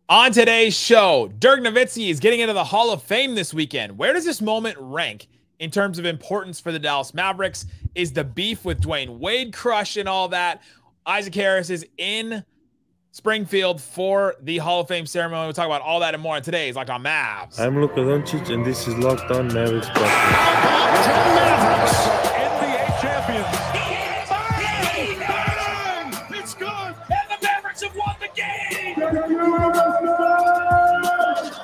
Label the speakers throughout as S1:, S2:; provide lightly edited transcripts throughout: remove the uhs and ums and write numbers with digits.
S1: On today's show, Dirk Nowitzki is getting into the Hall of Fame this weekend. Where does this moment rank in terms of importance for the Dallas Mavericks? Is the beef with Dwyane Wade crushed and all that? Isaac Harris is in Springfield for the Hall of Fame ceremony. We'll talk about all that and more on today's Locked On Mavs.
S2: I'm Luka Doncic, and this is Locked On Mavericks podcast.
S3: Mavericks, NBA champions. It's good, and the Mavericks have won the game.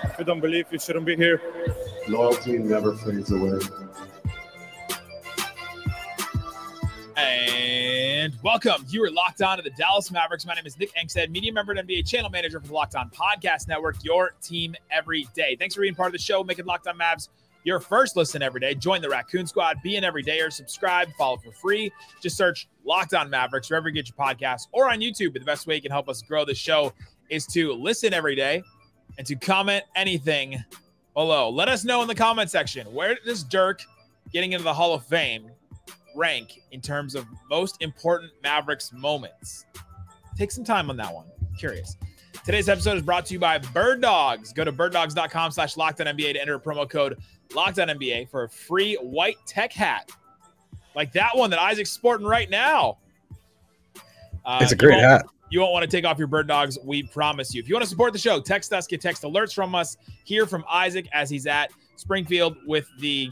S2: If you don't believe, you shouldn't be here.
S4: Loyalty never fades away.
S1: And welcome. You are locked on to the Dallas Mavericks. My name is Nick Angstadt, media member and NBA channel manager for the Locked On Podcast Network, your team every day. Thanks for being part of the show, making Locked On Mavs your first listen every day. Join the Raccoon Squad, be an everydayer, subscribe, follow for free. Just search Locked On Mavericks wherever you get your podcasts or on YouTube. But the best way you can help us grow the show is to listen every day and to comment anything below. Let us know in the comment section, where does Dirk getting into the Hall of Fame rank in terms of most important Mavericks moments? Take some time on that one. Curious. Today's episode is brought to you by Bird Dogs. Go to birddogs.com/LockedOnNBA to enter a promo code LockedOnNBA for a free white tech hat. Like that one that Isaac's sporting right now.
S5: It's a great hat.
S1: You won't want to take off your Bird Dogs, we promise you. If you want to support the show, text us, get text alerts from us. Hear from Isaac as he's at Springfield with the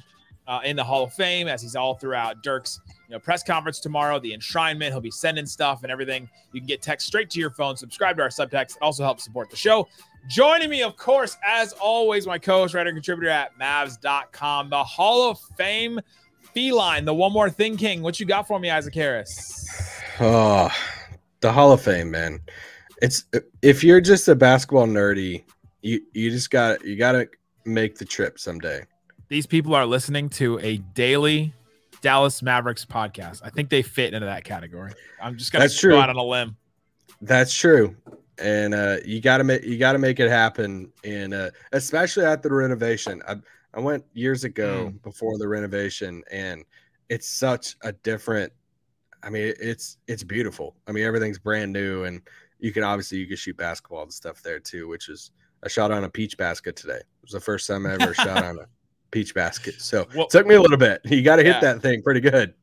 S1: in the Hall of Fame, as he's all throughout Dirk's press conference tomorrow, the Enshrinement. He'll be sending stuff and everything. You can get text straight to your phone. Subscribe to our subtext. It also helps support the show. Joining me, of course, as always, my co-host, writer, and contributor at Mavs.com, the Hall of Fame feline, the One More Thing King. What you got for me, Isaac Harris?
S5: Oh, the Hall of Fame, man. It's if you're just a basketball nerdy, you gotta make the trip someday.
S1: These people are listening to a daily Dallas Mavericks podcast. I think they fit into that category. I'm just gonna go out on a limb.
S5: That's true, and you gotta make it happen. And especially at the renovation, I went years ago before the renovation, and it's such a different. I mean, it's beautiful. I mean, everything's brand new, and you can shoot basketball and stuff there too. Which is I shot on a peach basket today. It was the first time I ever shot on a peach basket. So it took me a little bit. You got to hit that thing pretty good.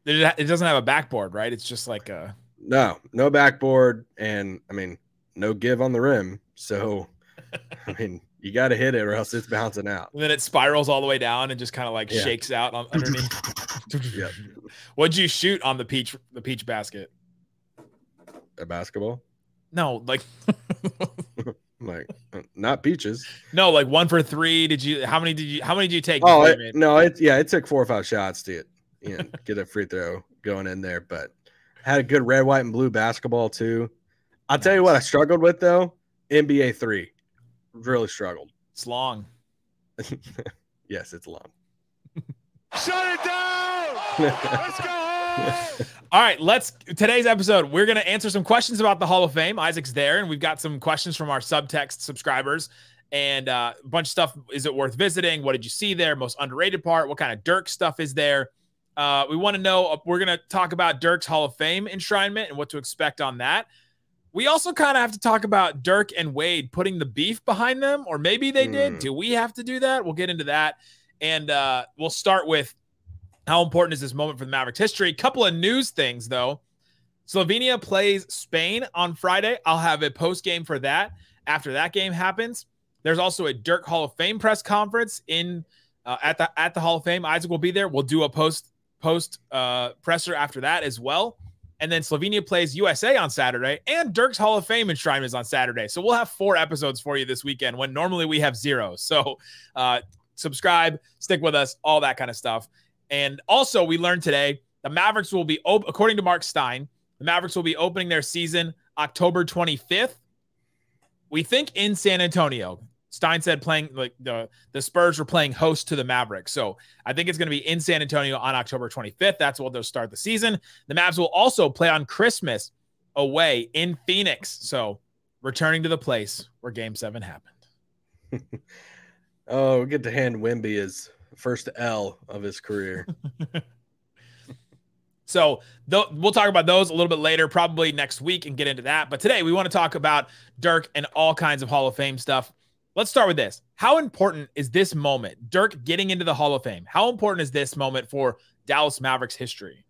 S1: It doesn't have a backboard, right? It's just like a
S5: no backboard, and I mean no give on the rim. So I mean you got to hit it or else it's bouncing out.
S1: And then it spirals all the way down and just kind of like shakes out underneath.
S5: Yeah.
S1: What'd you shoot on the peach basket?
S5: A basketball?
S1: No, like
S5: like not peaches.
S1: No, like 1 for 3. How many did you take?
S5: Oh, it took 4 or 5 shots to get a free throw going in there, but had a good red, white, and blue basketball too. I'll tell you what I struggled with though, NBA 3. Really struggled.
S1: It's long.
S5: Yes, it's long.
S3: Shut it down. Let's go.
S1: All right, today's episode, we're going to answer some questions about the Hall of Fame. Isaac's there, and we've got some questions from our subtext subscribers and a bunch of stuff. Is it worth visiting? What did you see there? Most underrated part? What kind of Dirk stuff is there? We want to know. We're going to talk about Dirk's Hall of Fame enshrinement and what to expect on that. We also kind of have to talk about Dirk and Wade putting the beef behind them, or maybe they did. Do we have to do that? We'll get into that. And we'll start with how important is this moment for the Mavericks history. Couple of news things, though. Slovenia plays Spain on Friday. I'll have a post game for that after that game happens. There's also a Dirk Hall of Fame press conference at the Hall of Fame. Isaac will be there. We'll do a post presser after that as well. And then Slovenia plays USA on Saturday, and Dirk's Hall of Fame enshrinement is on Saturday. So we'll have 4 episodes for you this weekend when normally we have 0. So subscribe, stick with us, all that kind of stuff. And also we learned today the Mavericks will be, according to Mark Stein, the Mavericks will be opening their season October 25th. We think in San Antonio. Stein said playing like the Spurs were playing host to the Mavericks. So I think it's going to be in San Antonio on October 25th. That's when they'll start the season. The Mavs will also play on Christmas away in Phoenix. So returning to the place where Game 7 happened.
S5: Oh, we get to hand Wemby his first L of his career.
S1: So we'll talk about those a little bit later, probably next week, and get into that. But today we want to talk about Dirk and all kinds of Hall of Fame stuff. Let's start with this. How important is this moment, Dirk getting into the Hall of Fame? How important is this moment for Dallas Mavericks history?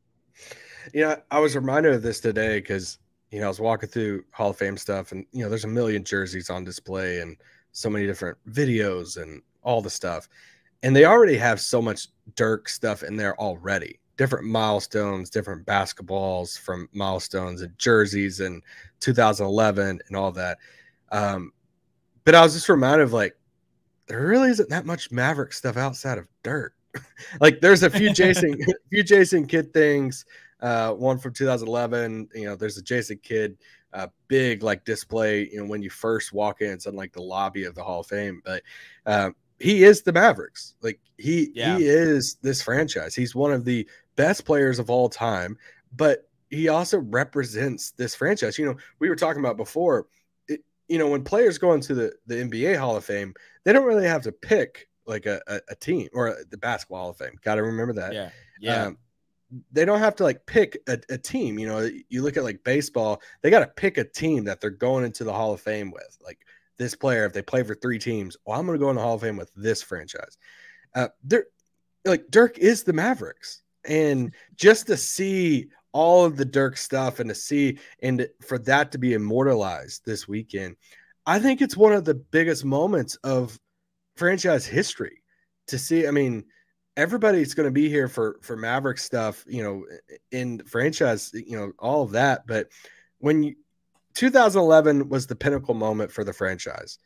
S5: I was reminded of this today because, I was walking through Hall of Fame stuff, and, there's a million jerseys on display and so many different videos and all the stuff. And they already have so much Dirk stuff in there already. Different milestones, different basketballs from milestones and jerseys and 2011 and all that. But I was just reminded of, like, there really isn't that much Maverick stuff outside of Dirk. Like, there's a few Jason Kidd things. One from 2011. There's a Jason Kidd big like display. When you first walk in, it's in like the lobby of the Hall of Fame. But he is the Mavericks. Like he is this franchise. He's one of the best players of all time. But he also represents this franchise. We were talking about before. When players go into the NBA Hall of Fame, they don't really have to pick like a team or the Basketball Hall of Fame. Got to remember that.
S1: Yeah.
S5: They don't have to like pick a team. You look at like baseball, they got to pick a team that they're going into the Hall of Fame with. Like this player, if they play for 3 teams, I'm going to go in the Hall of Fame with this franchise. Dirk is the Mavericks, and just to see all of the Dirk stuff and for that to be immortalized this weekend, I think it's one of the biggest moments of franchise history to see. I mean, everybody's going to be here for Maverick stuff, in franchise, all of that. But 2011 was the pinnacle moment for the franchise.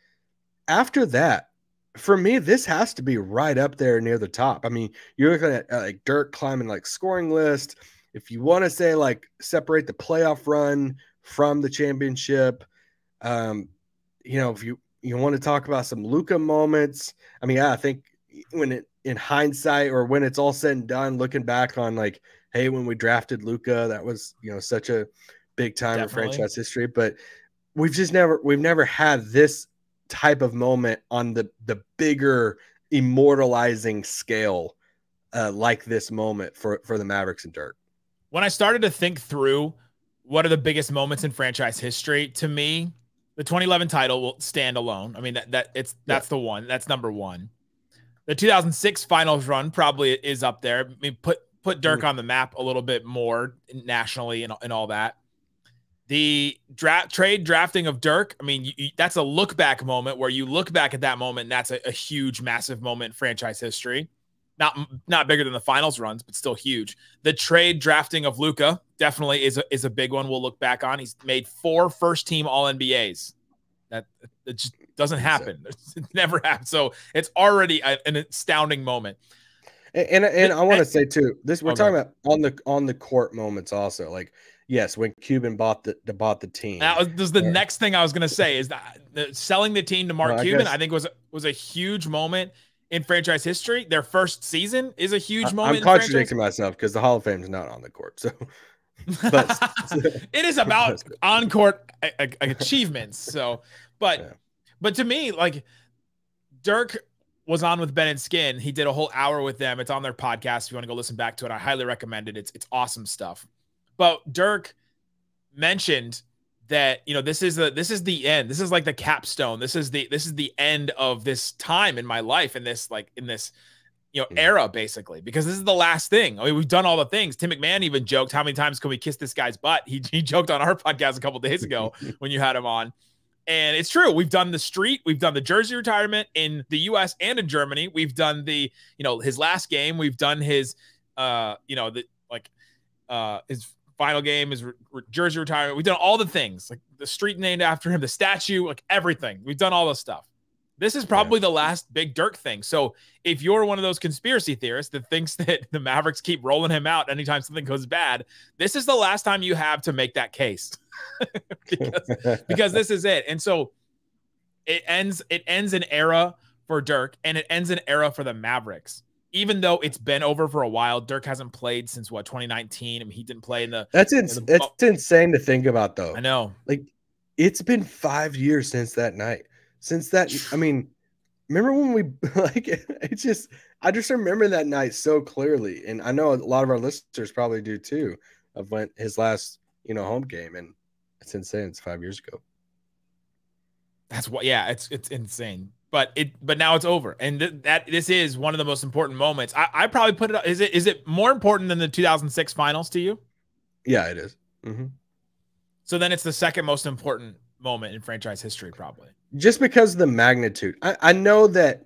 S5: After that, for me, this has to be right up there near the top. I mean, you're looking at like Dirk climbing like scoring list. If you want to say like separate the playoff run from the championship, if you want to talk about some Luka moments, I mean, I think in hindsight, or when it's all said and done, looking back on like, hey, when we drafted Luka, that was, such a big time in franchise history. But we've never had this type of moment on the bigger immortalizing scale like this moment for the Mavericks and Dirk.
S1: When I started to think through what are the biggest moments in franchise history, to me, the 2011 title will stand alone. I mean, that's the one. That's number one. The 2006 finals run probably is up there. I mean, put Dirk on the map a little bit more nationally and all that. The drafting of Dirk, I mean, that's a look back moment where you look back at that moment, and that's a huge, massive moment in franchise history. Not bigger than the finals runs, but still huge. The trade drafting of Luka definitely is a big one we'll look back on. He's made 4 first-team All-NBAs. It just doesn't happen. It never happened. So it's already an astounding moment.
S5: And I want to say too, we're talking about on the court moments also. Like, yes, when Cuban bought the team.
S1: That was the next thing I was going to say is that selling the team to Mark Cuban, I think was a huge moment in franchise history. Their first season is a huge moment.
S5: I'm contradicting myself because the Hall of Fame is not on the court. So, but
S1: it is about on-court achievements. So, but to me, like Dirk was on with Ben and Skin. He did a whole hour with them. It's on their podcast. If you want to go listen back to it, I highly recommend it. It's awesome stuff. But Dirk mentioned that, this is the end. This is like the capstone. This is the end of this time in my life, in this era, basically, because this is the last thing. I mean, we've done all the things. Tim McMahon even joked, how many times can we kiss this guy's butt? He joked on our podcast a couple of days ago when you had him on. And it's true. We've done the street. We've done the jersey retirement in the U.S. and in Germany. We've done his last game. We've done his, his final game, his jersey retirement. We've done all the things, like the street named after him, the statue, like everything. We've done all this stuff. This is probably the last big Dirk thing. So if you're one of those conspiracy theorists that thinks that the Mavericks keep rolling him out anytime something goes bad, this is the last time you have to make that case. because this is it. And so it ends an era for Dirk, and it ends an era for the Mavericks. Even though it's been over for a while, Dirk hasn't played since 2019. I mean, he didn't play in the.
S5: That's insane to think about, though.
S1: I know.
S5: Like, it's been 5 years since that night. Since that, I mean, remember when we like it's just I just remember that night so clearly, and I know a lot of our listeners probably do too, of when his last home game, and it's insane. It's 5 years ago.
S1: That's what, yeah, it's insane. But now it's over, and this is one of the most important moments. I probably put it up. Is it more important than the 2006 finals to you?
S5: Yeah, it is. Mm-hmm.
S1: So then it's the second most important moment in franchise history, probably.
S5: Just because of the magnitude. I know that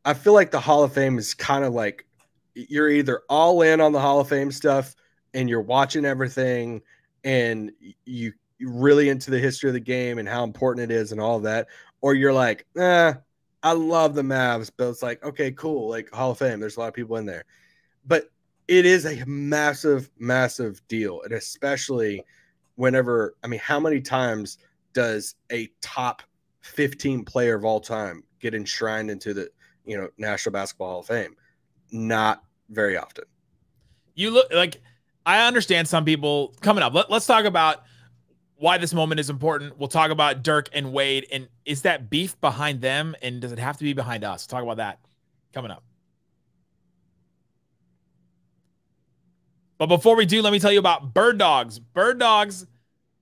S5: I feel like the Hall of Fame is kind of like you're either all in on the Hall of Fame stuff and you're watching everything and you're really into the history of the game and how important it is and all of that, or you're like, I love the Mavs, but it's like, okay, cool, like Hall of Fame, there's a lot of people in there. But it is a massive, massive deal, and especially whenever, I mean, how many times does a top 15 player of all time get enshrined into the National Basketball Hall of Fame? Not very often.
S1: You look like, I understand some people coming up. Let's talk about why this moment is important. We'll talk about Dirk and Wade, and is that beef behind them, and does it have to be behind us? We'll talk about that coming up. But before we do, let me tell you about Bird Dogs. Bird Dogs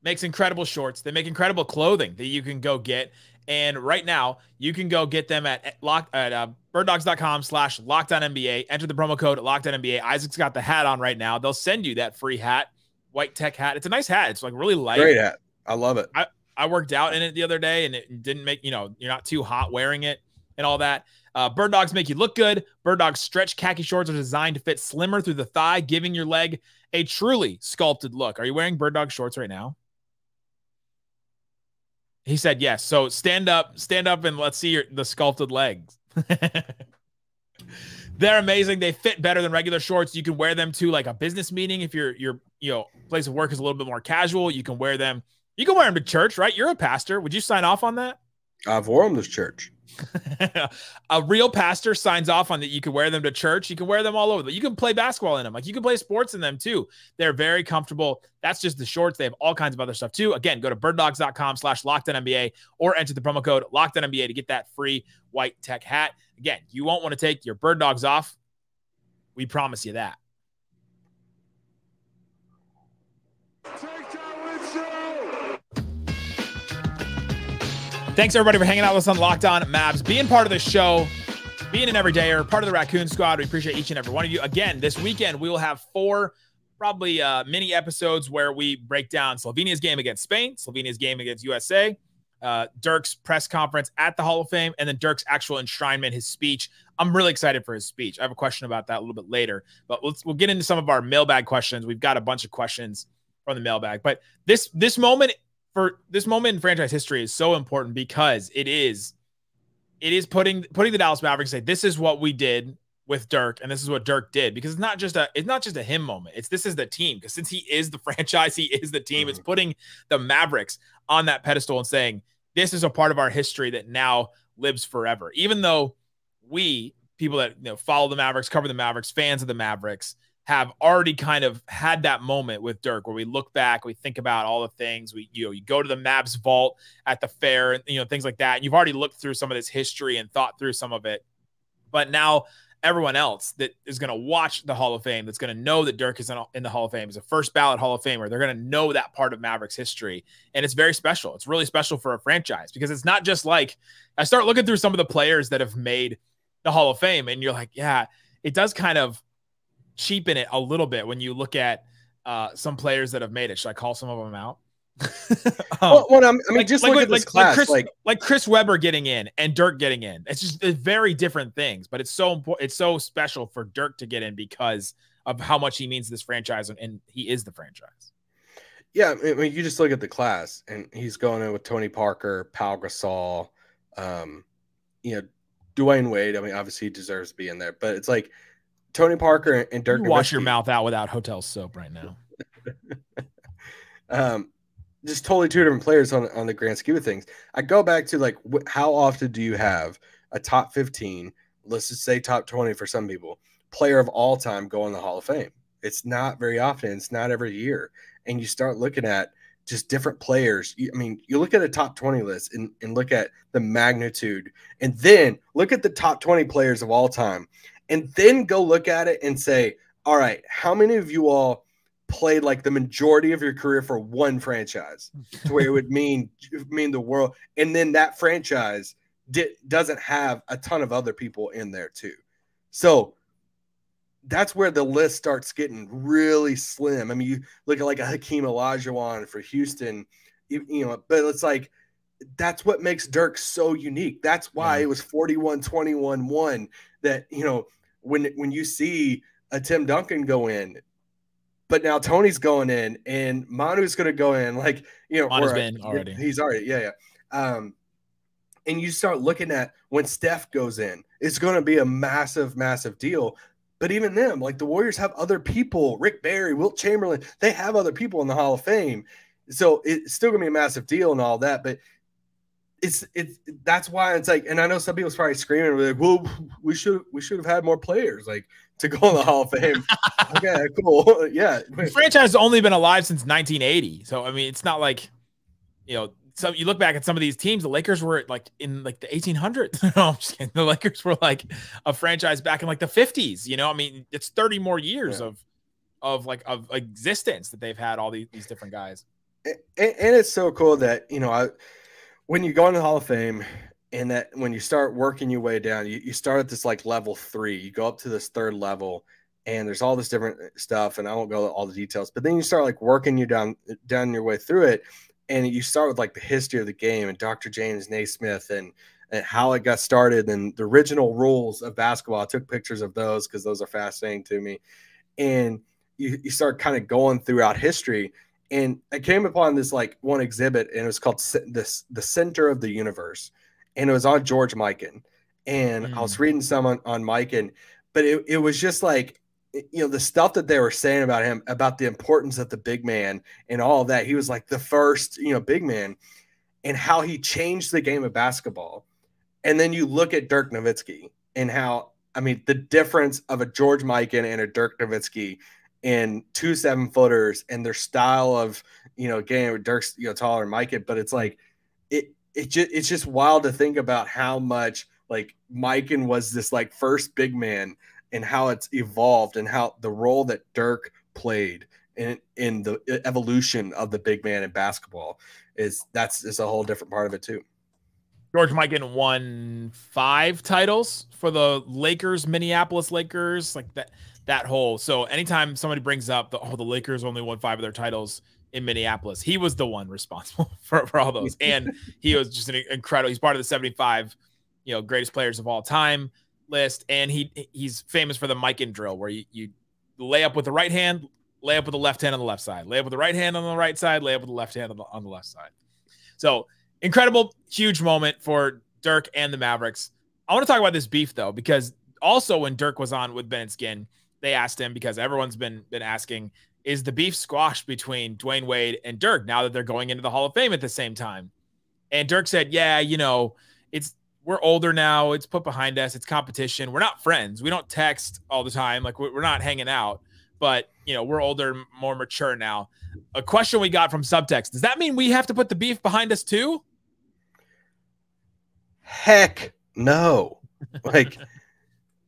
S1: makes incredible shorts. They make incredible clothing that you can go get. And right now, you can go get them at birddogs.com/LockedOnNBA. Enter the promo code LockedOnNBA. Isaac's got the hat on right now. They'll send you that free hat, white tech hat. It's a nice hat. It's like really light.
S5: Great hat. I love it.
S1: I worked out in it the other day, and it didn't make, you're not too hot wearing it and all that. Bird Dogs make you look good. Bird Dogs stretch khaki shorts are designed to fit slimmer through the thigh, giving your leg a truly sculpted look. Are you wearing Bird Dog shorts right now? He said yes. So stand up, and let's see the sculpted legs. They're amazing. They fit better than regular shorts. You can wear them to like a business meeting if your place of work is a little bit more casual. You can wear them. You can wear them to church, right? You're a pastor. Would you sign off on that?
S5: I've worn them to church.
S1: A real pastor signs off on that. You can wear them to church. You can wear them all over. You can play basketball in them. Like, you can play sports in them too. They're very comfortable. That's just the shorts. They have all kinds of other stuff too. Again, go to birddogs.com/LockedOnNBA or enter the promo code LockedOnNBA to get that free white tech hat. Again, you won't want to take your Bird Dogs off. We promise you that. Thanks, everybody, for hanging out with us on Locked On Mavs, being part of the show, being an everydayer, part of the Raccoon Squad. We appreciate each and every one of you. Again, this weekend, we will have 4 probably mini episodes where we break down Slovenia's game against Spain, Slovenia's game against USA, Dirk's press conference at the Hall of Fame, and then Dirk's actual enshrinement, his speech. I'm really excited for his speech. I have a question about that a little bit later, but we'll get into some of our mailbag questions. We've got a bunch of questions from the mailbag, but this moment in franchise history is so important because it is putting the Dallas Mavericks, say, this is what we did with Dirk, and this is what Dirk did, because it's not just a him moment. This is the team, because since he is the franchise, he is the team. It's putting the Mavericks on that pedestal and saying, this is a part of our history that now lives forever. Even though we, people that follow the Mavericks, cover the Mavericks, fans of the Mavericks, have already kind of had that moment with Dirk where we look back, we think about all the things you go to the Mavs vault at the fair and things like that. And you've already looked through some of this history and thought through some of it. But now everyone else that is going to watch the Hall of Fame, that's going to know that Dirk is in the Hall of Fame, is a first ballot Hall of Famer. They're going to know that part of Mavericks history. And it's very special. It's really special for a franchise, because it's not just like, I start looking through some of the players that have made the Hall of Fame, and you're like, yeah, it does kind of cheapen it a little bit when you look at some players that have made it. Should I call some of them out?
S5: Just look at this class,
S1: like Chris Webber getting in and Dirk getting in. It's just very different things, but it's so important. It's so special for Dirk to get in because of how much he means to this franchise, and he is the franchise.
S5: Yeah, I mean, you just look at the class, and he's going in with Tony Parker, Pau Gasol, Dwyane Wade. I mean, obviously he deserves to be in there, but it's like Tony Parker and Dirk Nowitzki.
S1: Wash your mouth out without hotel soap right now.
S5: Just totally two different players on the grand scheme of things. I go back to like, how often do you have a top 15, let's just say top 20 for some people, player of all time go in the Hall of Fame? It's not very often. It's not every year. And you start looking at just different players. I mean, you look at a top 20 list and look at the magnitude, and then look at the top 20 players of all time, and then go look at it and say, all right, how many of you all played like the majority of your career for one franchise to where it would mean the world, and then that franchise doesn't have a ton of other people in there too. So that's where the list starts getting really slim. I mean, you look at like a Hakeem Olajuwon for Houston, you know, but it's like that's what makes Dirk so unique. That's why it was 41-21-1 that, you know, when you see a Tim Duncan go in, but now Tony's going in and Manu's going to go in, like, you know,
S1: Manu's been already.
S5: He's already, and you start looking at when Steph goes in, it's going to be a massive, massive deal. But even them, like the Warriors have other people, Rick Barry, Wilt Chamberlain, they have other people in the Hall of Fame. So it's still going to be a massive deal and all that. But that's why it's like, and I know some people's probably screaming, like, well, we should have had more players like to go in the Hall of Fame. Okay, cool. Yeah.
S1: The franchise has only been alive since 1980. So, I mean, it's not like, you know, so you look back at some of these teams, the Lakers were like in like the 1800s. No, I'm just kidding. The Lakers were like a franchise back in like the 50s. You know, I mean, it's 30 more years of existence that they've had all these different guys.
S5: And it's so cool that, you know, when you go into the Hall of Fame and that when you start working your way down, you start at this like level 3, you go up to this third level, and there's all this different stuff, and I won't go into all the details, but then you start like working you down your way through it. And you start with like the history of the game and Dr. James Naismith and how it got started and the original rules of basketball. I took pictures of those because those are fascinating to me. And you start kind of going throughout history. And I came upon this like one exhibit, and it was called the Center of the Universe. And it was on George Mikan. And I was reading some on Mikan, but it was just like, you know, the stuff that they were saying about him, about the importance of the big man and all of that. He was like the first, you know, big man, and how he changed the game of basketball. And then you look at Dirk Nowitzki and how, I mean, the difference of a George Mikan and a Dirk Nowitzki in 2 7-footers and their style of, you know, game. Dirk's, you know, taller than Mikan, but it's like, it's just wild to think about how much like Mikan was this like first big man, and how it's evolved and how the role that Dirk played in the evolution of the big man in basketball is a whole different part of it too.
S1: George Mikan won 5 titles for the Lakers, Minneapolis Lakers, like that whole. So anytime somebody brings up the Lakers only won 5 of their titles in Minneapolis, he was the one responsible for all those. And he was just an incredible, he's part of the 75, you know, greatest players of all time list, and he's famous for the Mikan drill, where you lay up with the right hand, lay up with the left hand on the left side, lay up with the right hand on the right side, lay up with the left hand on the left side. So incredible, huge moment for Dirk and the Mavericks. I want to talk about this beef though, because also when Dirk was on with Ben and Skin, they asked him, because everyone's been asking, is the beef squashed between Dwyane Wade and Dirk now that they're going into the Hall of Fame at the same time? And Dirk said, yeah, you know, we're older now. It's put behind us. It's competition. We're not friends. We don't text all the time. Like we're not hanging out, but you know, we're older, more mature now. A question we got from subtext: does that mean we have to put the beef behind us too?
S5: Heck no. Like,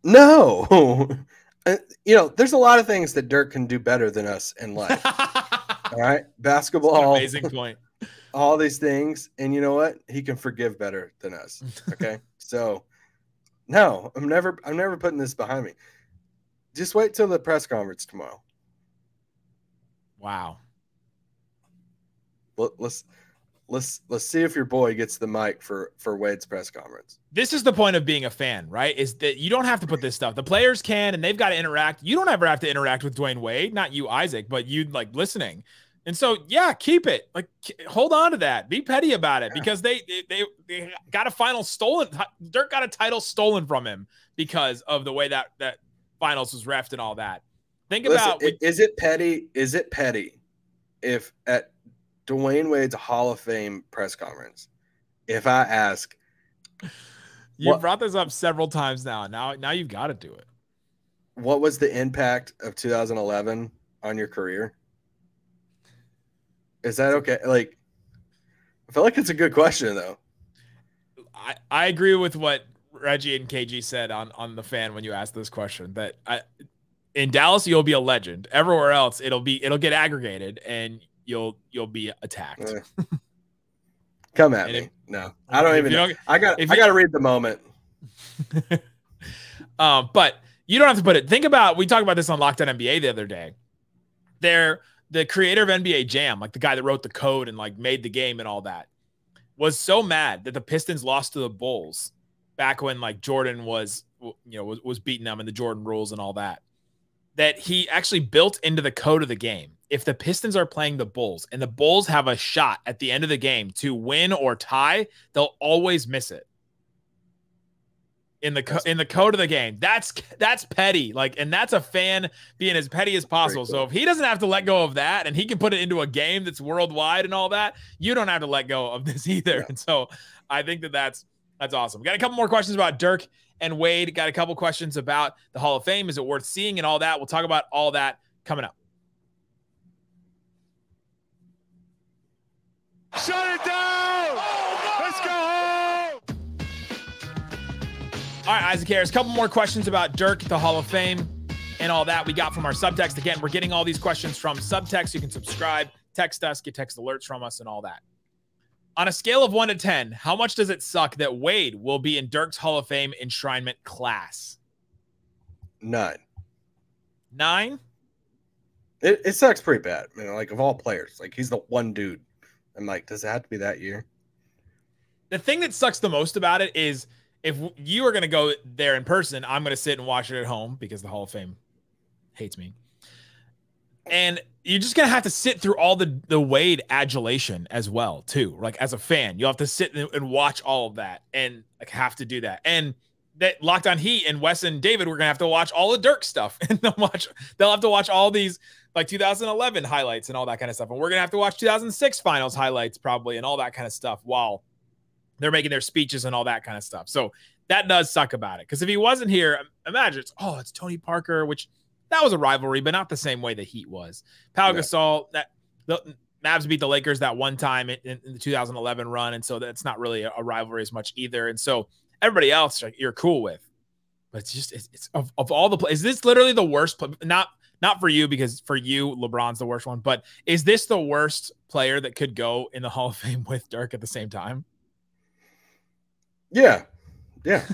S5: no. You know, there's a lot of things that Dirk can do better than us in life. All right. Basketball.
S1: Amazing point.
S5: All these things, and you know what? He can forgive better than us. Okay, so no, I'm never putting this behind me. Just wait till the press conference tomorrow.
S1: Wow.
S5: Let's see if your boy gets the mic for Wade's press conference.
S1: This is the point of being a fan, right? Is that you don't have to put this stuff. The players can, and they've got to interact. You don't ever have to interact with Dwyane Wade, not you, Isaac, but you like listening. And so, yeah, keep it. Like, hold on to that. Be petty about it, because they got a final stolen. Dirk got a title stolen from him because of the way that finals was reffed and all that. Think about
S5: is it petty? Is it petty if at Dwyane Wade's Hall of Fame press conference, if I ask,
S1: you brought this up several times now. Now you've got to do it.
S5: What was the impact of 2011 on your career? Is that okay? Like, I feel like it's a good question though.
S1: I agree with what Reggie and KG said on the fan when you asked this question, that in Dallas you'll be a legend. Everywhere else it'll get aggregated and you'll be attacked.
S5: Come at me. No, I don't even know. I got to read the moment.
S1: But you don't have to put it. Think about, we talked about this on Locked On NBA the other day. The creator of NBA Jam, like the guy that wrote the code and like made the game and all that, was so mad that the Pistons lost to the Bulls back when like Jordan was beating them in the Jordan rules and all that, that he actually built into the code of the game. If the Pistons are playing the Bulls and the Bulls have a shot at the end of the game to win or tie, they'll always miss it. In the code of the game. That's petty. Like, and that's a fan being as petty as possible. Cool. So if he doesn't have to let go of that and he can put it into a game that's worldwide and all that, you don't have to let go of this either. Yeah. And so I think that's awesome. We got a couple more questions about Dirk and Wade. Got a couple questions about the Hall of Fame. Is it worth seeing and all that? We'll talk about all that coming up.
S3: Shut it down! Oh, no! Let's go home!
S1: All right, Isaac Harris, a couple more questions about Dirk, the Hall of Fame, and all that we got from our subtext. Again, we're getting all these questions from subtext. You can subscribe, text us, get text alerts from us, and all that. On a scale of 1 to 10, how much does it suck that Wade will be in Dirk's Hall of Fame enshrinement class?
S5: 9.
S1: 9?
S5: It sucks pretty bad. You know, like of all players, like he's the one dude. I'm like, does it have to be that year?
S1: The thing that sucks the most about it is if you are going to go there in person, I'm going to sit and watch it at home because the Hall of Fame hates me. And you're just going to have to sit through all the Wade adulation as well, too. Like as a fan, you'll have to sit and watch all of that and like have to do that. And that Locked On Heat and Wes and David, we're going to have to watch all the Dirk stuff. And they'll have to watch all these like 2011 highlights and all that kind of stuff. And we're going to have to watch 2006 finals highlights probably and all that kind of stuff while they're making their speeches and all that kind of stuff. So that does suck about it. Because if he wasn't here, imagine it's Tony Parker, which that was a rivalry, but not the same way the Heat was. Pau Gasol, that the Mavs beat the Lakers that one time in the 2011 run. And so that's not really a rivalry as much either. And so everybody else you're cool with. But it's just, it's of all the plays, is this literally the worst play? Not for you, because for you, LeBron's the worst one. But is this the worst player that could go in the Hall of Fame with Dirk at the same time?
S5: Yeah. Yeah.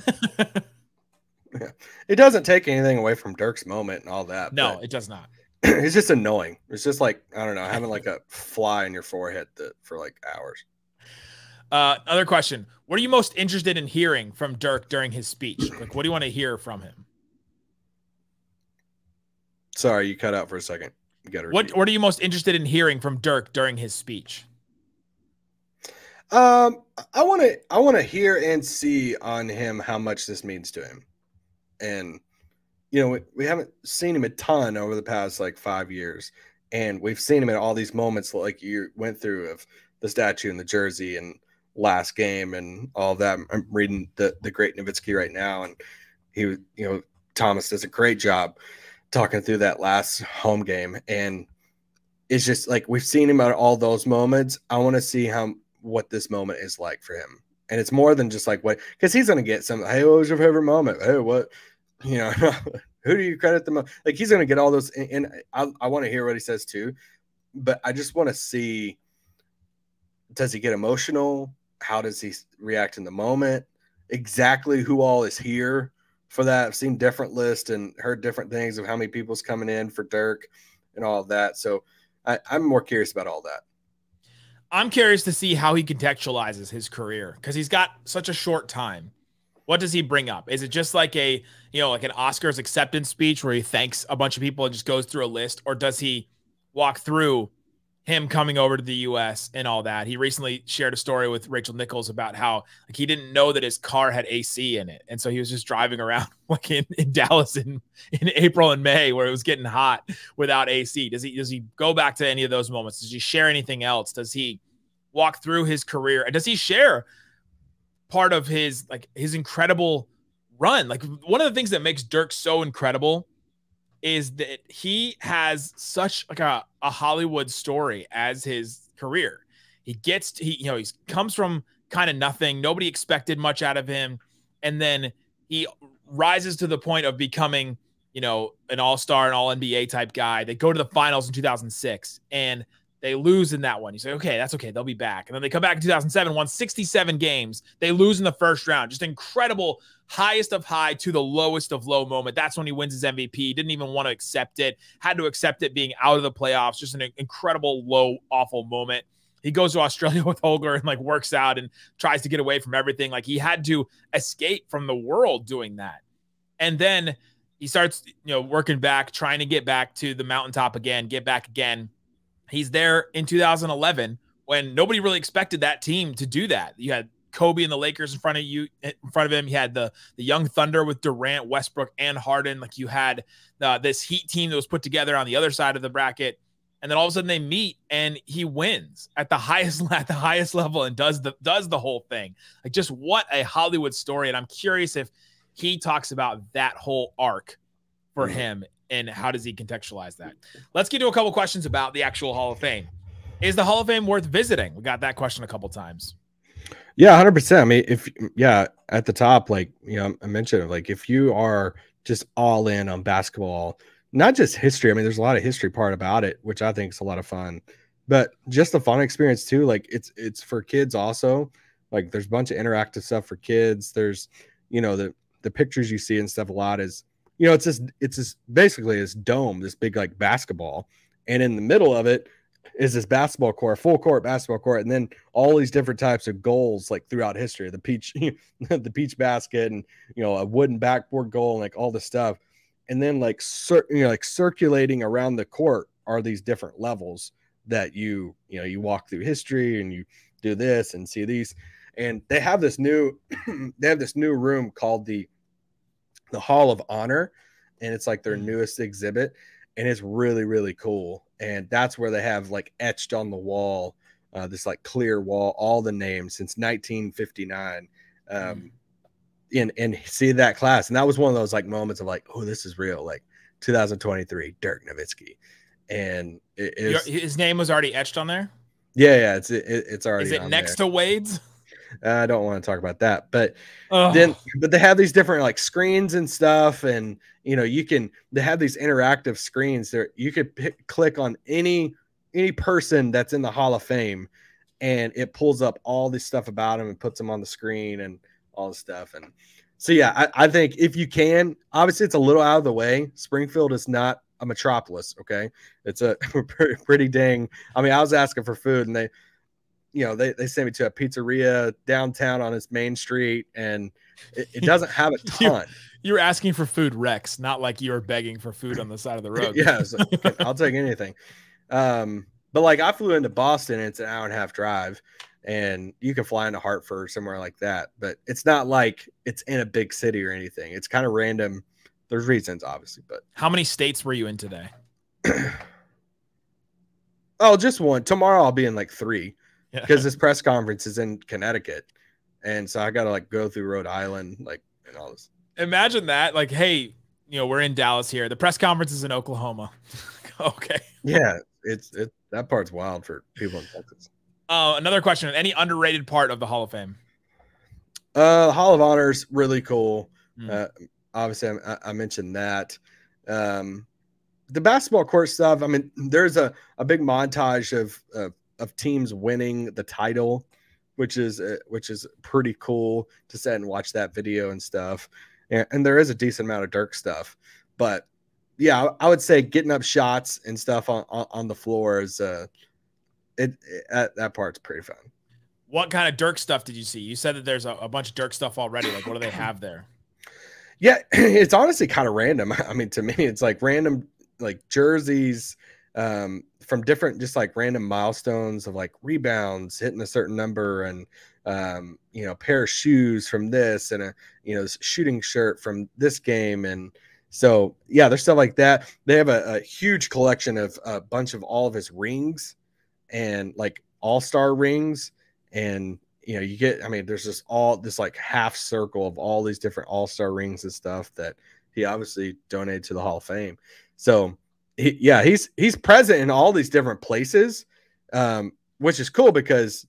S5: It doesn't take anything away from Dirk's moment and all that.
S1: No, it does not.
S5: It's just annoying. It's just like, I don't know, having like a fly in your forehead for like hours.
S1: Another question. What are you most interested in hearing from Dirk during his speech? Like, what do you want to hear from him?
S5: Sorry, you cut out for a second. You got to repeat.
S1: What are you most interested in hearing from Dirk during his speech?
S5: I want to hear and see on him how much this means to him. And, you know, we haven't seen him a ton over the past like 5 years. And we've seen him in all these moments like you went through of the statue and the jersey and last game and all that. I'm reading the great Nowitzki right now. And Thomas does a great job talking through that last home game. And it's just like, we've seen him at all those moments. I want to see what this moment is like for him. And it's more than just like because he's going to get some, hey, what was your favorite moment? Hey, what, who do you credit the most? Like he's going to get all those. And I want to hear what he says too, but I just want to see, does he get emotional? How does he react in the moment? Exactly who all is here for that. I've seen different lists and heard different things of how many people's coming in for Dirk and all of that. So I'm more curious about all that.
S1: I'm curious to see how he contextualizes his career because he's got such a short time. What does he bring up? Is it just like like an Oscars acceptance speech where he thanks a bunch of people and just goes through a list? Or does he walk through him coming over to the U.S. and all that? He recently shared a story with Rachel Nichols about how like he didn't know that his car had AC in it. And so he was just driving around like in Dallas in April and May where it was getting hot without AC. Does he go back to any of those moments? Does he share anything else? Does he walk through his career? And does he share part of his incredible run? Like one of the things that makes Dirk so incredible is that he has such like a Hollywood story as his career. He comes from kind of nothing. Nobody expected much out of him. And then he rises to the point of becoming, an all-star, an all-NBA type guy. They go to the finals in 2006 and they lose in that one. You say, okay, that's okay. They'll be back. And then they come back in 2007, won 67 games. They lose in the first round. Just incredible, highest of high to the lowest of low moment. That's when he wins his MVP. Didn't even want to accept it. Had to accept it being out of the playoffs. Just an incredible, low, awful moment. He goes to Australia with Holger and works out and tries to get away from everything. He had to escape from the world doing that. And then he starts, working back, trying to get back to the mountaintop again, get back again. He's there in 2011 when nobody really expected that team to do that. You had Kobe and the Lakers in front of him. You had the young Thunder with Durant, Westbrook, and Harden. You had this Heat team that was put together on the other side of the bracket. And then all of a sudden they meet and he wins at the highest level and does the whole thing. Just what a Hollywood story. And I'm curious if he talks about that whole arc for him and how does he contextualize that. Let's get to a couple questions about the actual Hall of Fame. Is the Hall of Fame worth visiting? We got that question a couple times.
S5: Yeah, 100%. I mean, at the top, I mentioned if you are just all in on basketball, not just history. I mean, there's a lot of history part about it, which I think is a lot of fun, but just a fun experience too. It's for kids also. There's a bunch of interactive stuff for kids. There's, the pictures you see and stuff a lot is, it's basically this dome, this big basketball, and in the middle of it is this basketball court, full court basketball court, and then all these different types of goals throughout history, the peach basket, and a wooden backboard goal, and all this stuff. And then circulating around the court are these different levels that you walk through history and you do this and see these. And they have this new room called the Hall of Honor, and it's their newest exhibit, and it's really, really cool. And that's where they have etched on the wall, this clear wall, all the names since 1959. And see that class. And that was one of those moments of oh, this is real. 2023, Dirk Nowitzki. And
S1: his name was already etched on there.
S5: Yeah. It's already.
S1: Is it next to Wade's?
S5: I don't want to talk about that, but but they have these different screens and stuff, and they have these interactive screens there. You could click on any person that's in the Hall of Fame, and it pulls up all this stuff about them and puts them on the screen and all this stuff. And so, yeah, I think if you can, obviously it's a little out of the way. Springfield is not a metropolis. Okay. It's a pretty dang, I mean, I was asking for food and they sent me to a pizzeria downtown on its main street, and it doesn't have a ton.
S1: You were asking for food, Rex, not you were begging for food on the side of the road.
S5: Yeah. I'll take anything. But I flew into Boston, and it's an hour and a half drive, and you can fly into Hartford or somewhere like that, but it's not it's in a big city or anything. It's kind of random. There's reasons, obviously, but
S1: how many states were you in today?
S5: Oh, just one. Tomorrow I'll be in 3 because this press conference is in Connecticut. And so I got to go through Rhode Island, and all this.
S1: Imagine that. Hey, we're in Dallas here. The press conference is in Oklahoma. Okay.
S5: Yeah. It's that part's wild for people in Texas.
S1: Another question. Any underrated part of the Hall of Fame?
S5: The Hall of Honor is really cool. Obviously, I mentioned that. The basketball court stuff, I mean, there's a big montage of teams winning the title, which is pretty cool to sit and watch that video and stuff. And there is a decent amount of Dirk stuff. But, yeah, I would say getting up shots and stuff on the floor is that part's pretty fun.
S1: What kind of Dirk stuff did you see? You said that there's a bunch of Dirk stuff already. What do they have there?
S5: Yeah, it's honestly kind of random. I mean, to me, it's random jerseys from different, just random milestones of rebounds, hitting a certain number, and pair of shoes from this, and a shooting shirt from this game. And so, yeah, there's stuff like that. They have a huge collection of a bunch of all of his rings and all-star rings. And, you get, I mean, there's just all this half circle of all these different all-star rings and stuff that he obviously donated to the Hall of Fame. So he's present in all these different places. which is cool because,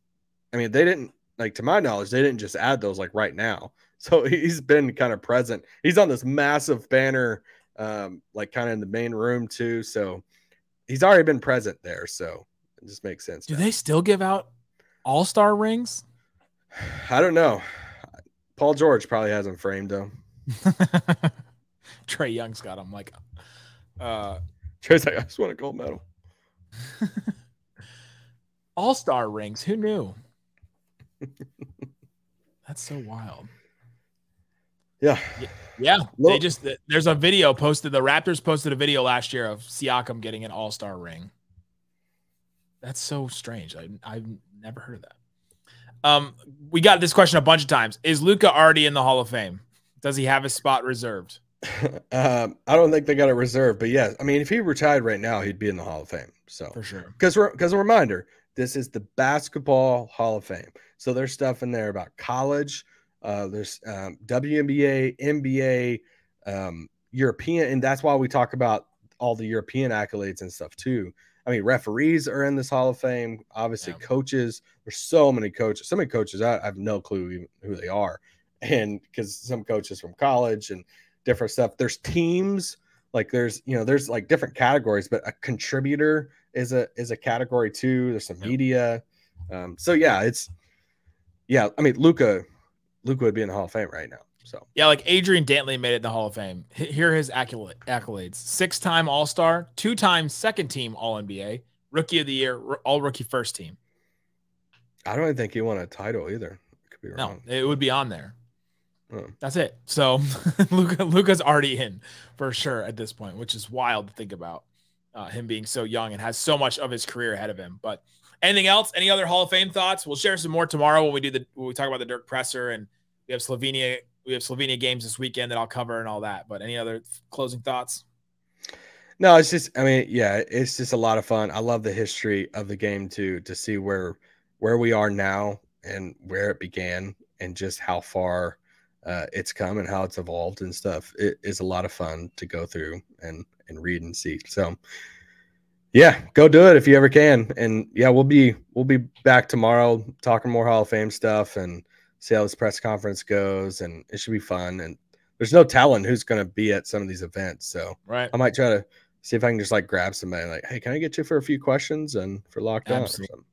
S5: I mean, they didn't, like, to my knowledge, they didn't just add those like right now. So he's been kind of present. He's on this massive banner, like kind of in the main room too. So he's already been present there. So it just makes sense.
S1: Do they still give out all-star rings?
S5: I don't know. Paul George probably has them framed though.
S1: Trae Young's got them. Like,
S5: Trae's like, I just want a gold medal.
S1: All-star rings. Who knew? That's so wild.
S5: Yeah.
S1: Yeah. They just, there's a video posted. The Raptors posted a video last year of Siakam getting an all-star ring. That's so strange. I've never heard of that. We got this question a bunch of times. Is Luka already in the Hall of Fame? Does he have his spot reserved?
S5: I don't think they got it reserved, but yeah, I mean, if he retired right now, he'd be in the Hall of Fame. So
S1: for sure.
S5: Because a reminder, this is the Basketball Hall of Fame. So there's stuff in there about college. There's WNBA, NBA, European, and that's why we talk about all the European accolades and stuff too. I mean, referees are in this Hall of Fame. Obviously, coaches. There's so many coaches. So many coaches. I have no clue even who they are, and because some coaches from college and different stuff. There's teams. Like there's like different categories, but a contributor is a category too. There's some media. So yeah, I mean, Luka would be in the Hall of Fame right now. So
S1: yeah, like Adrian Dantley made it in the Hall of Fame. Here are his accolades: 6-time All-Star, 2-time second-team All-NBA, Rookie of the Year, All-Rookie first team.
S5: I don't even think he won a title either. Could be wrong.
S1: No, it would be on there. That's it. So Luka's already in for sure at this point, which is wild to think about. Him being so young and has so much of his career ahead of him. But anything else? Any other Hall of Fame thoughts? We'll share some more tomorrow when we talk about the Dirk presser, and we have Slovenia games this weekend that I'll cover and all that. But any other closing thoughts?
S5: No, it's just, I mean, yeah, it's just a lot of fun. I love the history of the game too, to see where we are now and where it began and just how far it's come and how it's evolved and stuff. It is a lot of fun to go through and read and see. So yeah, go do it if you ever can. And yeah, we'll be back tomorrow talking more Hall of Fame stuff and see how this press conference goes, and it should be fun. And there's no telling who's going to be at some of these events. So
S1: right.
S5: I might try to see if I can just like grab somebody like, hey, can I get you for a few questions and for Locked On or something?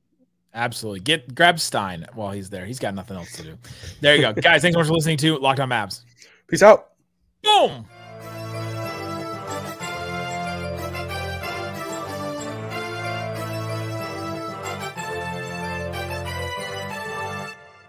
S1: Absolutely. Grab Stein while he's there. He's got nothing else to do. There you go. Guys, thanks so much for listening to Locked On Mavs.
S5: Peace out.
S1: Boom.